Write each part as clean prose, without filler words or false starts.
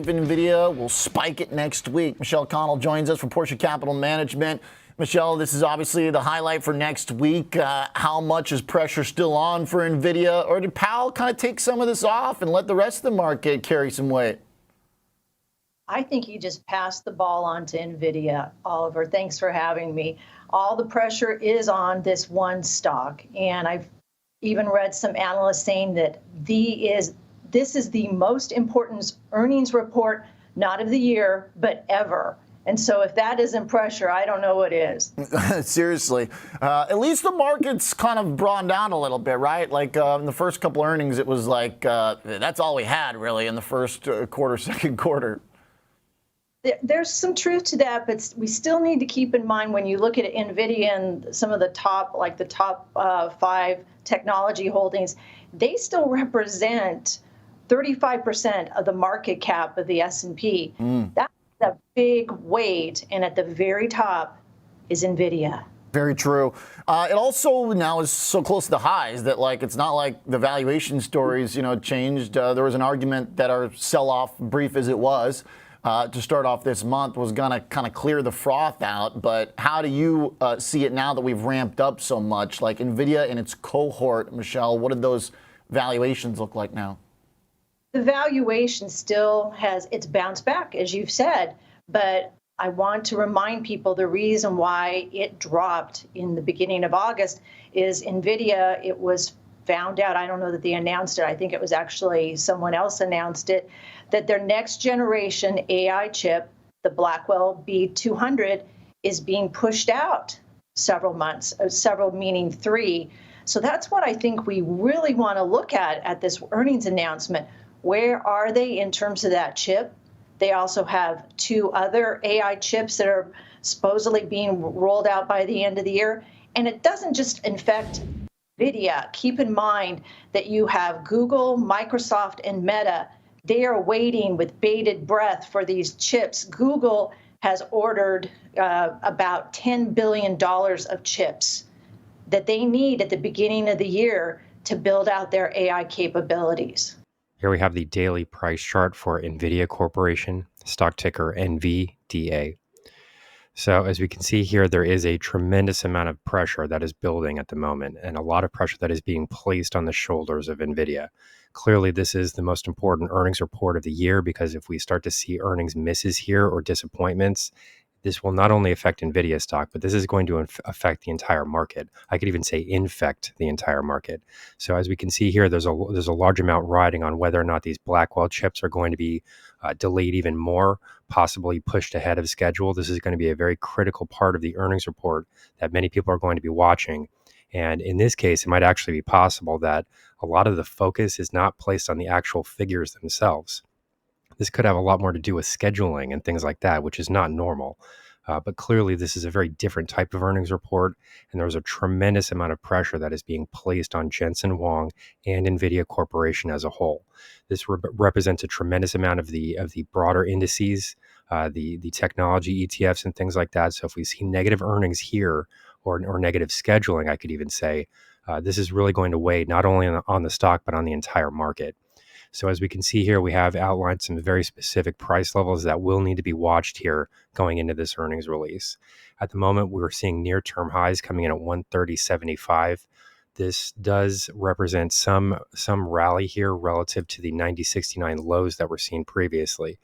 if NVIDIA will spike it next week. Michelle Connell joins us from Portia Capital Management. Michelle, this is obviously the highlight for next week. How much is pressure still on for NVIDIA, or did Powell kind of take some of this off and let the rest of the market carry some weight? I think he just passed the ball on to NVIDIA. Oliver, thanks for having me. All the pressure is on this one stock, and I've even read some analysts saying that this is the most important earnings report, not of the year, but ever. And so if that isn't pressure, I don't know what is. Seriously. At least the market's kind of brought down a little bit, right? Like in the first couple earnings, it was like that's all we had really in the first quarter, second quarter. There's some truth to that, but we still need to keep in mind when you look at NVIDIA and some of the top, like the top 5 technology holdings, they still represent 35% of the market cap of the S&P. That's a big weight, and at the very top is NVIDIA. Very true. It also now is so close to the highs that it's not like the valuation stories changed. There was an argument that our sell-off, brief as it was, to start off this month, was going to kind of clear the froth out. But how do you see it now that we've ramped up so much? Like NVIDIA and its cohort, Michelle, what did those valuations look like now? The valuation still it's bounced back, as you've said. But I want to remind people the reason why it dropped in the beginning of August is NVIDIA, it was found out, I don't know that they announced it, I think it was actually someone else announced it, that their next generation AI chip, the Blackwell B200, is being pushed out several months, several meaning 3. So that's what I think we really want to look at this earnings announcement. Where are they in terms of that chip? They also have 2 other AI chips that are supposedly being rolled out by the end of the year. And it doesn't just affect NVIDIA. Keep in mind that you have Google, Microsoft, and Meta. They are waiting with bated breath for these chips. Google has ordered about $10 billion of chips that they need at the beginning of the year to build out their AI capabilities. Here we have the daily price chart for NVIDIA Corporation, stock ticker NVDA. So as we can see here, there is a tremendous amount of pressure that is building at the moment, and a lot of pressure that is being placed on the shoulders of NVIDIA. Clearly, this is the most important earnings report of the year, because if we start to see earnings misses here or disappointments, this will not only affect NVIDIA stock, but this is going to affect the entire market. I could even say infect the entire market. So as we can see here, there's a large amount riding on whether or not these Blackwell chips are going to be delayed even more, possibly pushed ahead of schedule. This is going to be a very critical part of the earnings report that many people are going to be watching. And in this case, it might actually be possible that a lot of the focus is not placed on the actual figures themselves. This could have a lot more to do with scheduling and things like that, which is not normal. But clearly, this is a very different type of earnings report, and there's a tremendous amount of pressure that is being placed on Jensen Huang and NVIDIA Corporation as a whole. This represents a tremendous amount of the broader indices, the technology ETFs and things like that. So if we see negative earnings here or negative scheduling, I could even say, this is really going to weigh not only on the stock, but on the entire market. So as we can see here, we have outlined some very specific price levels that will need to be watched here going into this earnings release. At the moment, we're seeing near-term highs coming in at 130.75. This does represent some rally here relative to the 90.69 lows that we're seeing previously.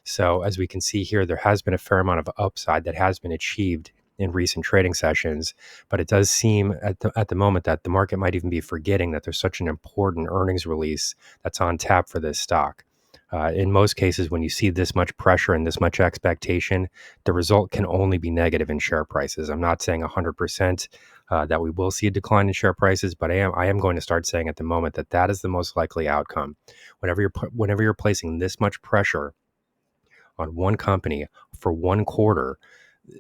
So as we can see here, there has been a fair amount of upside that has been achieved in recent trading sessions, but it does seem at the moment that the market might even be forgetting that there's such an important earnings release that's on tap for this stock. In most cases, when you see this much pressure and this much expectation, the result can only be negative in share prices. I'm not saying 100% that we will see a decline in share prices, but I am going to start saying at the moment that is the most likely outcome. Whenever you're placing this much pressure on one company for one quarter,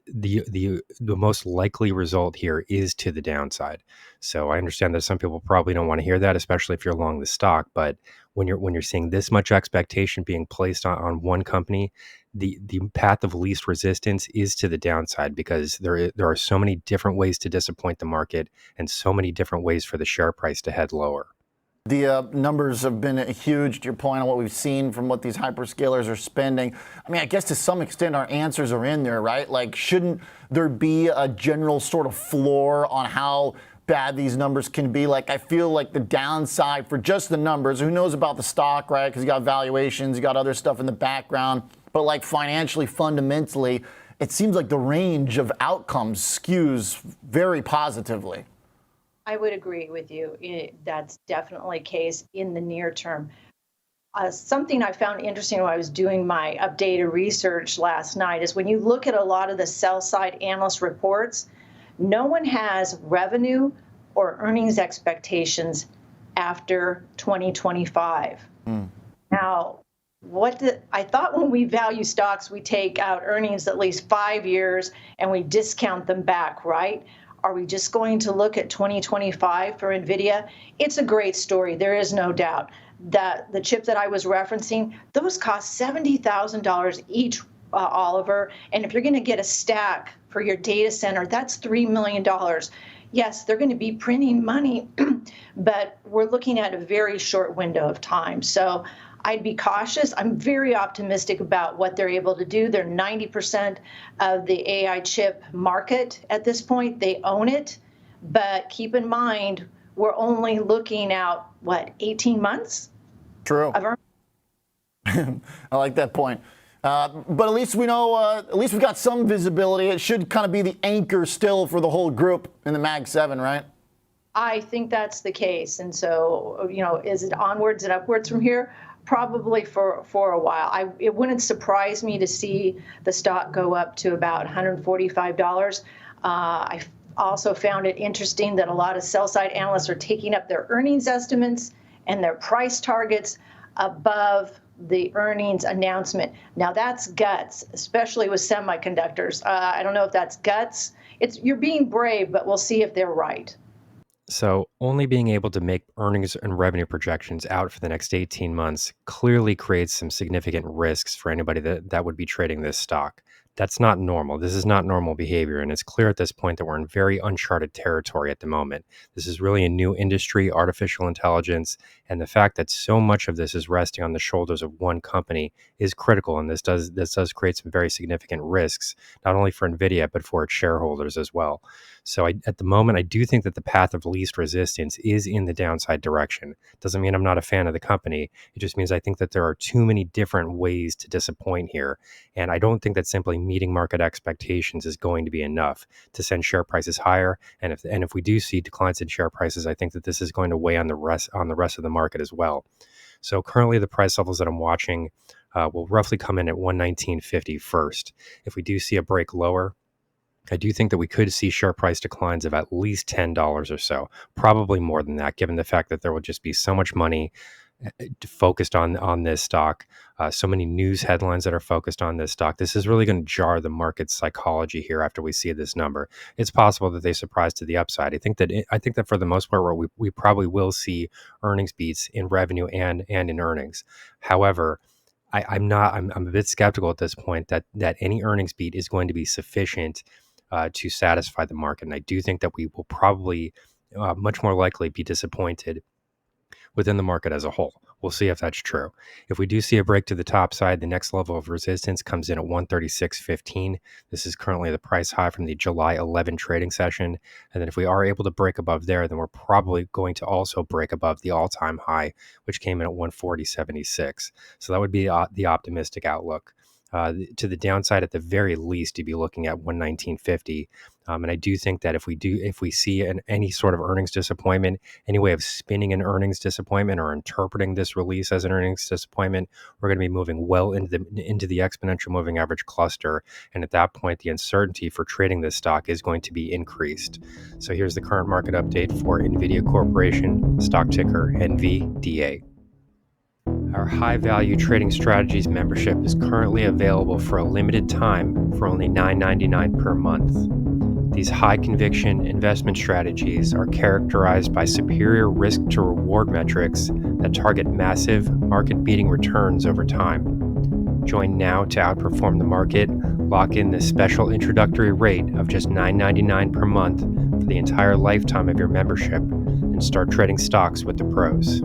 the most likely result here is to the downside. So I understand that some people probably don't want to hear that, especially if you're long the stock. But when you're seeing this much expectation being placed on one company, the path of least resistance is to the downside, because there are so many different ways to disappoint the market and so many different ways for the share price to head lower. The numbers have been huge, to your point on what we've seen from what these hyperscalers are spending. I mean, I guess to some extent our answers are in there, right? Like, shouldn't there be a general sort of floor on how bad these numbers can be? Like, I feel like the downside for just the numbers, who knows about the stock, right? Because you got valuations, you got other stuff in the background. But like financially, fundamentally, it seems like the range of outcomes skews very positively. I would agree with you. That's definitely the case in the near term. Something I found interesting when I was doing my updated research last night is when you look at a lot of the sell side analyst reports, no one has revenue or earnings expectations after 2025. Now, I thought when we value stocks, we take out earnings at least 5 years and we discount them back, right? Are we just going to look at 2025 for NVIDIA? It's a great story. There is no doubt that the chip that I was referencing, those cost $70,000 each, Oliver. And if you're going to get a stack for your data center, that's $3 million. Yes, they're going to be printing money, but we're looking at a very short window of time. So I'd be cautious. I'm very optimistic about what they're able to do. They're 90% of the AI chip market at this point. They own it. But keep in mind, we're only looking out, 18 months? True. I like that point. But at least we know, at least we've got some visibility. It should kind of be the anchor still for the whole group in the Mag 7, right? I think that's the case. And so, is it onwards and upwards from here? Probably for a while. It wouldn't surprise me to see the stock go up to about $145. I also found it interesting that a lot of sell-side analysts are taking up their earnings estimates and their price targets above the earnings announcement. Now that's guts, especially with semiconductors. I don't know if that's guts. You're being brave, but we'll see if they're right. So only being able to make earnings and revenue projections out for the next 18 months clearly creates some significant risks for anybody that would be trading this stock. That's not normal. This is not normal behavior. And it's clear at this point that we're in very uncharted territory at the moment. This is really a new industry, artificial intelligence, and the fact that so much of this is resting on the shoulders of one company is critical. And this does create some very significant risks, not only for NVIDIA, but for its shareholders as well. So at the moment, I do think that the path of least resistance is in the downside direction. Doesn't mean I'm not a fan of the company. It just means I think that there are too many different ways to disappoint here. And I don't think that simply meeting market expectations is going to be enough to send share prices higher. And if we do see declines in share prices, I think that this is going to weigh on the rest of the market as well. So currently, the price levels that I'm watching will roughly come in at 119.50 first. If we do see a break lower, I do think that we could see share price declines of at least $10 or so, probably more than that, given the fact that there will just be so much money focused on this stock, so many news headlines that are focused on this stock. This is really going to jar the market's psychology here after we see this number. It's possible that they surprise to the upside. I think that for the most part, we probably will see earnings beats in revenue and in earnings. However, I'm a bit skeptical at this point that any earnings beat is going to be sufficient to satisfy the market. And I do think that we will probably much more likely be disappointed within the market as a whole. We'll see if that's true. If we do see a break to the top side, the next level of resistance comes in at 136.15. This is currently the price high from the July 11 trading session. And then if we are able to break above there, then we're probably going to also break above the all-time high, which came in at 140.76. So that would be the optimistic outlook. To the downside, at the very least, you'd be looking at 119.50. And I do think that if we see any sort of earnings disappointment, any way of spinning an earnings disappointment or interpreting this release as an earnings disappointment, we're going to be moving well into the exponential moving average cluster. And at that point, the uncertainty for trading this stock is going to be increased. So here's the current market update for NVIDIA Corporation, stock ticker NVDA. Our high-value trading strategies membership is currently available for a limited time for only $9.99 per month. These high-conviction investment strategies are characterized by superior risk-to-reward metrics that target massive, market-beating returns over time. Join now to outperform the market. Lock in this special introductory rate of just $9.99 per month for the entire lifetime of your membership and start trading stocks with the pros.